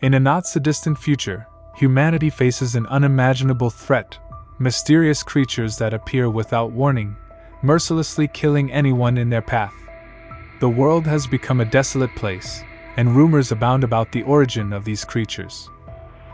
In a not-so-distant future, humanity faces an unimaginable threat, mysterious creatures that appear without warning, mercilessly killing anyone in their path. The world has become a desolate place, and rumors abound about the origin of these creatures.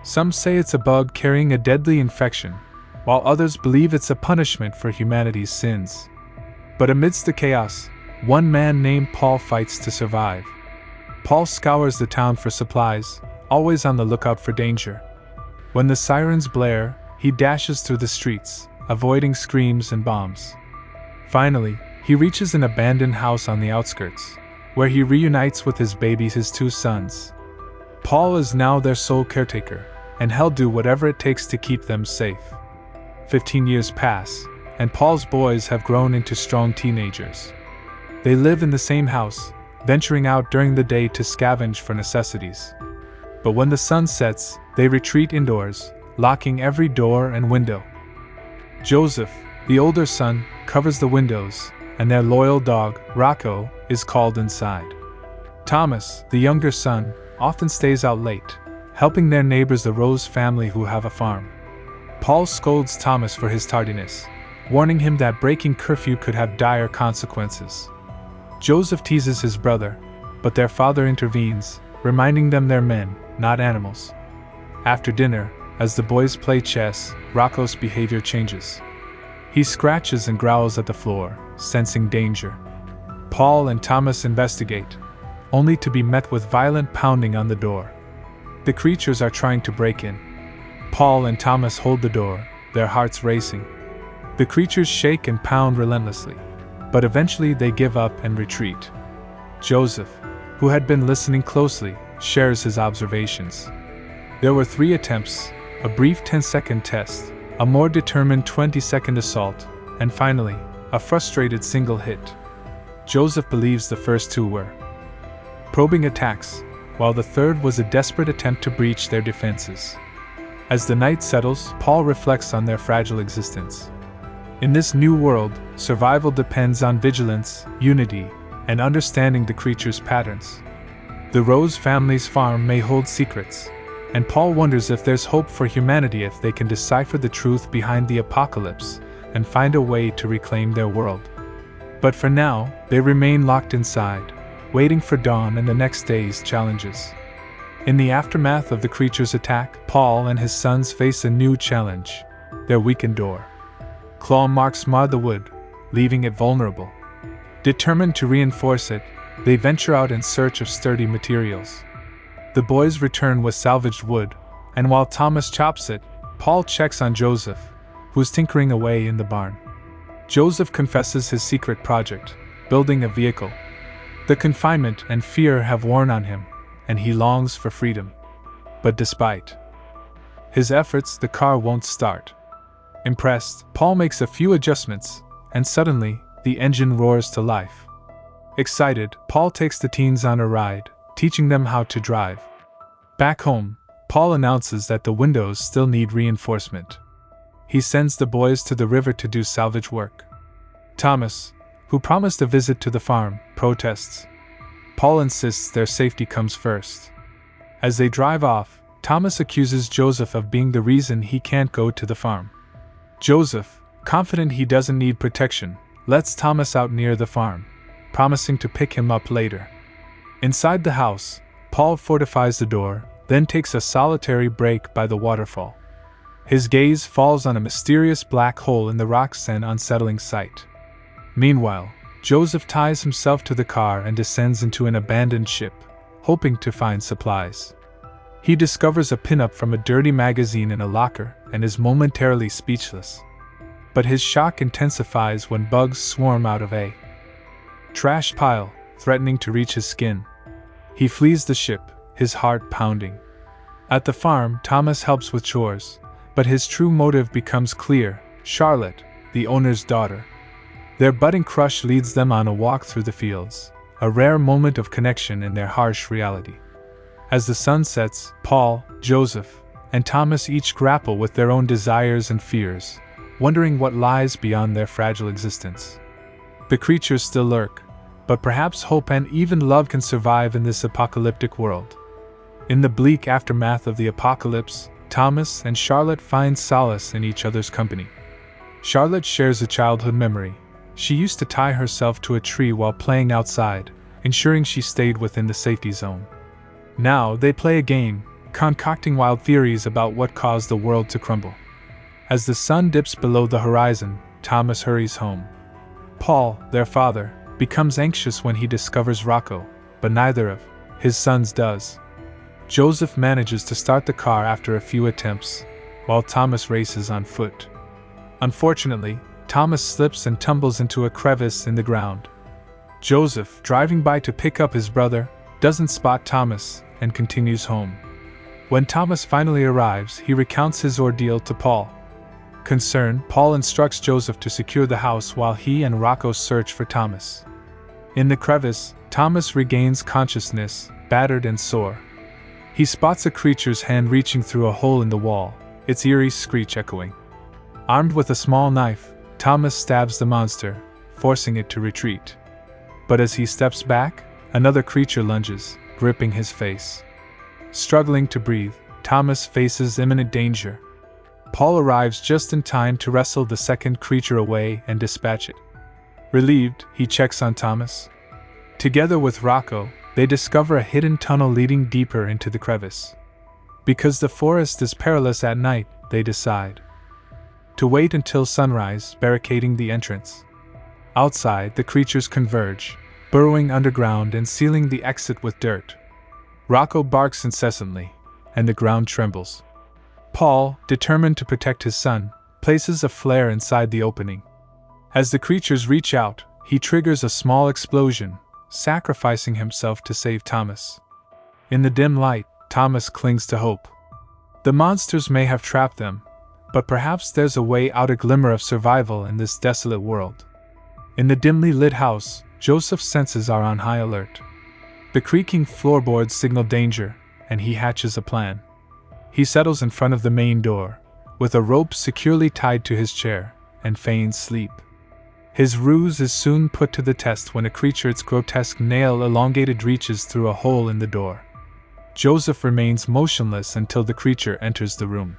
Some say it's a bug carrying a deadly infection, while others believe it's a punishment for humanity's sins. But amidst the chaos, one man named Paul fights to survive. Paul scours the town for supplies, always on the lookout for danger. When the sirens blare, he dashes through the streets, avoiding screams and bombs. Finally, he reaches an abandoned house on the outskirts, where he reunites with his 2 sons. Paul is now their sole caretaker, and he'll do whatever it takes to keep them safe. 15 years pass, and Paul's boys have grown into strong teenagers. They live in the same house, venturing out during the day to scavenge for necessities. But when the sun sets, they retreat indoors, locking every door and window. Joseph, the older son, covers the windows, and their loyal dog, Rocco, is called inside. Thomas, the younger son, often stays out late, helping their neighbors the Rose family who have a farm. Paul scolds Thomas for his tardiness, warning him that breaking curfew could have dire consequences. Joseph teases his brother, but their father intervenes, reminding them they're men, not animals. After dinner, as the boys play chess, Rocco's behavior changes. He scratches and growls at the floor, sensing danger. Paul and Thomas investigate, only to be met with violent pounding on the door. The creatures are trying to break in. Paul and Thomas hold the door, their hearts racing. The creatures shake and pound relentlessly, but eventually they give up and retreat. Joseph, who had been listening closely, shares his observations. There were 3 attempts, a brief 10-second test, a more determined 20-second assault, and finally, a frustrated single hit. Joseph believes the first 2 were probing attacks, while the third was a desperate attempt to breach their defenses. As the night settles, Paul reflects on their fragile existence. In this new world, survival depends on vigilance, unity, and understanding the creatures' patterns. The Rose family's farm may hold secrets, and Paul wonders if there's hope for humanity if they can decipher the truth behind the apocalypse and find a way to reclaim their world. But for now, they remain locked inside, waiting for dawn and the next day's challenges. In the aftermath of the creature's attack, Paul and his sons face a new challenge: their weakened door. Claw marks mar the wood, leaving it vulnerable. Determined to reinforce it, they venture out in search of sturdy materials. The boys return with salvaged wood, and while Thomas chops it, Paul checks on Joseph, who's tinkering away in the barn. Joseph confesses his secret project, building a vehicle. The confinement and fear have worn on him, and he longs for freedom. But despite his efforts, the car won't start. Impressed, Paul makes a few adjustments, and suddenly, the engine roars to life. Excited, Paul takes the teens on a ride, teaching them how to drive. Back home, Paul announces that the windows still need reinforcement. He sends the boys to the river to do salvage work. Thomas, who promised a visit to the farm, protests. Paul insists their safety comes first. As they drive off, Thomas accuses Joseph of being the reason he can't go to the farm. Joseph, confident he doesn't need protection, lets Thomas out near the farm, promising to pick him up later. Inside the house, Paul fortifies the door, then takes a solitary break by the waterfall. His gaze falls on a mysterious black hole in the rocks, an unsettling sight. Meanwhile, Joseph ties himself to the car and descends into an abandoned ship, hoping to find supplies. He discovers a pinup from a dirty magazine in a locker and is momentarily speechless. But his shock intensifies when bugs swarm out of a trash pile, threatening to reach his skin. He flees the ship, his heart pounding. At the farm, Thomas helps with chores, but his true motive becomes clear: Charlotte, the owner's daughter. Their budding crush leads them on a walk through the fields, a rare moment of connection in their harsh reality. As the sun sets, Paul, Joseph, and Thomas each grapple with their own desires and fears, wondering what lies beyond their fragile existence. The creatures still lurk, but perhaps hope and even love can survive in this apocalyptic world. In the bleak aftermath of the apocalypse, Thomas and Charlotte find solace in each other's company. Charlotte shares a childhood memory. She used to tie herself to a tree while playing outside, ensuring she stayed within the safety zone. Now they play a game, concocting wild theories about what caused the world to crumble. As the sun dips below the horizon, Thomas hurries home. Paul, their father, becomes anxious when he discovers Rocco, but neither of his sons does. Joseph manages to start the car after a few attempts, while Thomas races on foot. Unfortunately, Thomas slips and tumbles into a crevice in the ground. Joseph, driving by to pick up his brother, doesn't spot Thomas and continues home. When Thomas finally arrives, he recounts his ordeal to Paul. Concerned, Paul instructs Joseph to secure the house while he and Rocco search for Thomas. In the crevice, Thomas regains consciousness, battered and sore. He spots a creature's hand reaching through a hole in the wall, its eerie screech echoing. Armed with a small knife, Thomas stabs the monster, forcing it to retreat. But as he steps back, another creature lunges, gripping his face. Struggling to breathe, Thomas faces imminent danger. Paul arrives just in time to wrestle the second creature away and dispatch it. Relieved, he checks on Thomas. Together with Rocco, they discover a hidden tunnel leading deeper into the crevice. Because the forest is perilous at night, they decide to wait until sunrise, barricading the entrance. Outside, the creatures converge, burrowing underground and sealing the exit with dirt. Rocco barks incessantly, and the ground trembles. Paul, determined to protect his son, places a flare inside the opening. As the creatures reach out, he triggers a small explosion, sacrificing himself to save Thomas. In the dim light, Thomas clings to hope. The monsters may have trapped them, but perhaps there's a way out, a glimmer of survival in this desolate world. In the dimly lit house, Joseph's senses are on high alert. The creaking floorboards signal danger, and he hatches a plan. He settles in front of the main door, with a rope securely tied to his chair, and feigns sleep. His ruse is soon put to the test when a creature, its grotesque nail elongated, reaches through a hole in the door. Joseph remains motionless until the creature enters the room.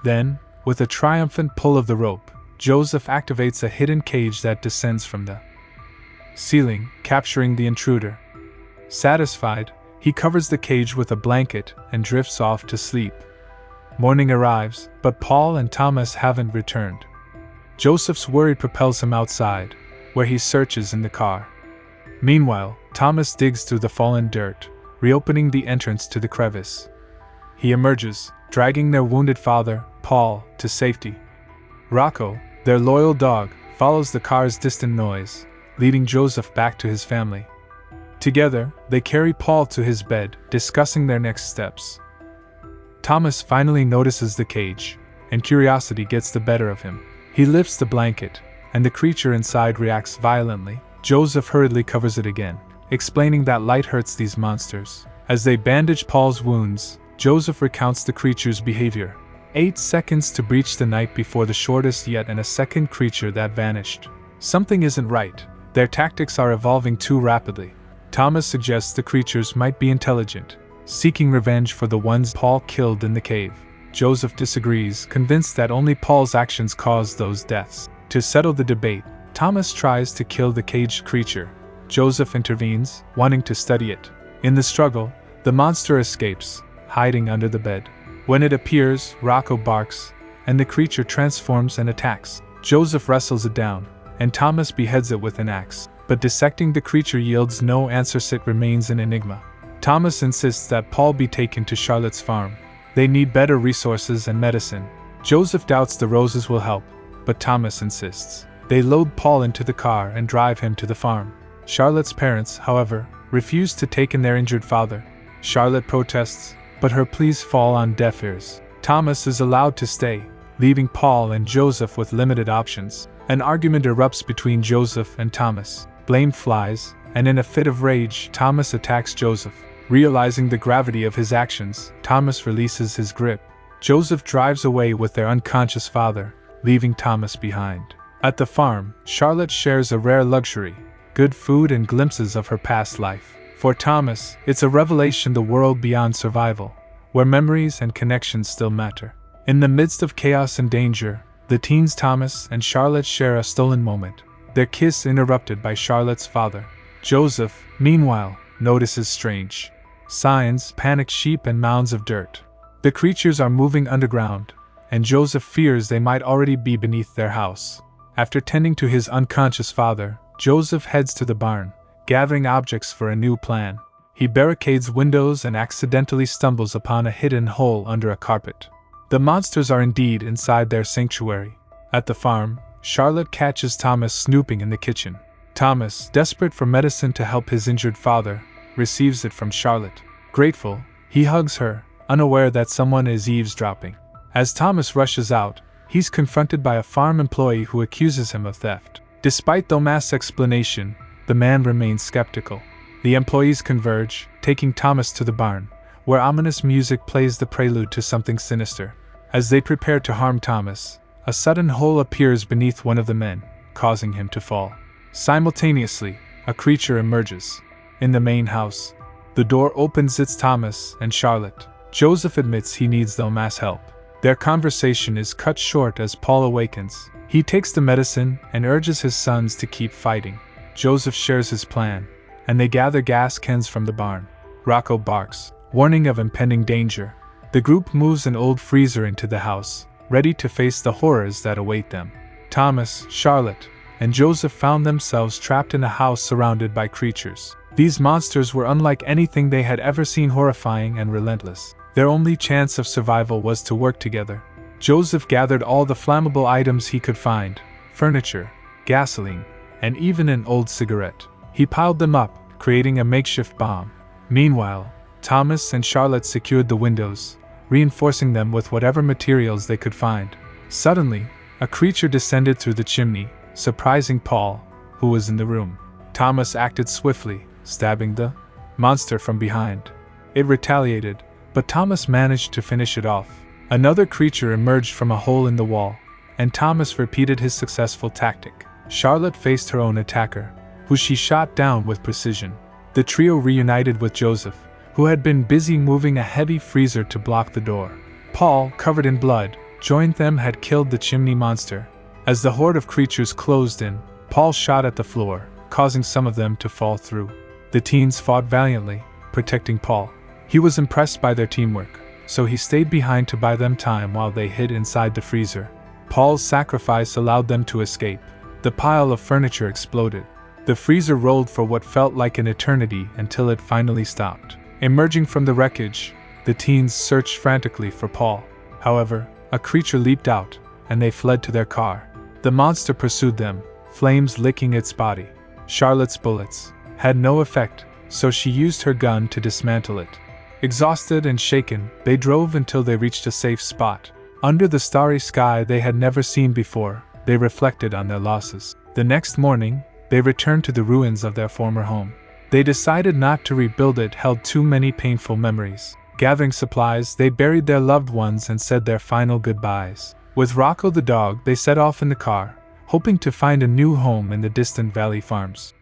Then, with a triumphant pull of the rope, Joseph activates a hidden cage that descends from the ceiling, capturing the intruder. Satisfied, he covers the cage with a blanket and drifts off to sleep. Morning arrives, but Paul and Thomas haven't returned. Joseph's worry propels him outside, where he searches in the car. Meanwhile, Thomas digs through the fallen dirt, reopening the entrance to the crevice. He emerges, dragging their wounded father, Paul, to safety. Rocco, their loyal dog, follows the car's distant noise, leading Joseph back to his family. Together, they carry Paul to his bed, discussing their next steps. Thomas finally notices the cage, and curiosity gets the better of him. He lifts the blanket, and the creature inside reacts violently. Joseph hurriedly covers it again, explaining that light hurts these monsters. As they bandage Paul's wounds, Joseph recounts the creature's behavior. 8 seconds to breach the night before the shortest yet, and a second creature that vanished. Something isn't right. Their tactics are evolving too rapidly. Thomas suggests the creatures might be intelligent, seeking revenge for the ones Paul killed in the cave. Joseph disagrees, convinced that only Paul's actions caused those deaths. To settle the debate, Thomas tries to kill the caged creature. Joseph intervenes, wanting to study it. In the struggle, the monster escapes, hiding under the bed. When it appears, Rocco barks, and the creature transforms and attacks. Joseph wrestles it down, and Thomas beheads it with an axe. But dissecting the creature yields no answer. It remains an enigma. Thomas insists that Paul be taken to Charlotte's farm. They need better resources and medicine. Joseph doubts the roses will help, but Thomas insists. They load Paul into the car and drive him to the farm. Charlotte's parents, however, refuse to take in their injured father. Charlotte protests, but her pleas fall on deaf ears. Thomas is allowed to stay, leaving Paul and Joseph with limited options. An argument erupts between Joseph and Thomas. Blame flies, and in a fit of rage, Thomas attacks Joseph. Realizing the gravity of his actions, Thomas releases his grip. Joseph drives away with their unconscious father, leaving Thomas behind. At the farm, Charlotte shares a rare luxury: good food and glimpses of her past life. For Thomas, it's a revelation the world beyond survival, where memories and connections still matter. In the midst of chaos and danger, the teens Thomas and Charlotte share a stolen moment, their kiss interrupted by Charlotte's father. Joseph, meanwhile, notices strange signs, panicked sheep and mounds of dirt. The creatures are moving underground, and Joseph fears they might already be beneath their house. After tending to his unconscious father, Joseph heads to the barn, gathering objects for a new plan. He barricades windows and accidentally stumbles upon a hidden hole under a carpet. The monsters are indeed inside their sanctuary. At the farm, Charlotte catches Thomas snooping in the kitchen. Thomas, desperate for medicine to help his injured father, receives it from Charlotte. Grateful, he hugs her, unaware that someone is eavesdropping. As Thomas rushes out, he's confronted by a farm employee who accuses him of theft. Despite Thomas' explanation, the man remains skeptical. The employees converge, taking Thomas to the barn, where ominous music plays the prelude to something sinister. As they prepare to harm Thomas, a sudden hole appears beneath one of the men, causing him to fall. Simultaneously, a creature emerges. In the main house, the door opens. It's Thomas and Charlotte. Joseph admits he needs Thomas' help. Their conversation is cut short as Paul awakens. He takes the medicine and urges his sons to keep fighting. Joseph shares his plan, and they gather gas cans from the barn. Rocco barks, warning of impending danger. The group moves an old freezer into the house, ready to face the horrors that await them. Thomas, Charlotte, and Joseph found themselves trapped in a house surrounded by creatures. These monsters were unlike anything they had ever seen, horrifying and relentless. Their only chance of survival was to work together. Joseph gathered all the flammable items he could find: furniture, gasoline, and even an old cigarette. He piled them up, creating a makeshift bomb. Meanwhile, Thomas and Charlotte secured the windows, reinforcing them with whatever materials they could find. Suddenly, a creature descended through the chimney, surprising Paul, who was in the room. Thomas acted swiftly, stabbing the monster from behind. It retaliated, but Thomas managed to finish it off. Another creature emerged from a hole in the wall, and Thomas repeated his successful tactic. Charlotte faced her own attacker, who she shot down with precision. The trio reunited with Joseph, who had been busy moving a heavy freezer to block the door. Paul, covered in blood, joined them. Had killed the chimney monster. As the horde of creatures closed in, Paul shot at the floor, causing some of them to fall through. The teens fought valiantly, protecting Paul. He was impressed by their teamwork, so he stayed behind to buy them time while they hid inside the freezer. Paul's sacrifice allowed them to escape. The pile of furniture exploded. The freezer rolled for what felt like an eternity until it finally stopped. Emerging from the wreckage, the teens searched frantically for Paul. However, a creature leaped out, and they fled to their car. The monster pursued them, flames licking its body. Charlotte's bullets had no effect, so she used her gun to dismantle it. Exhausted and shaken, they drove until they reached a safe spot. Under the starry sky they had never seen before, they reflected on their losses. The next morning, they returned to the ruins of their former home. They decided not to rebuild it, held too many painful memories. Gathering supplies, they buried their loved ones and said their final goodbyes. With Rocco the dog, they set off in the car, hoping to find a new home in the distant valley farms.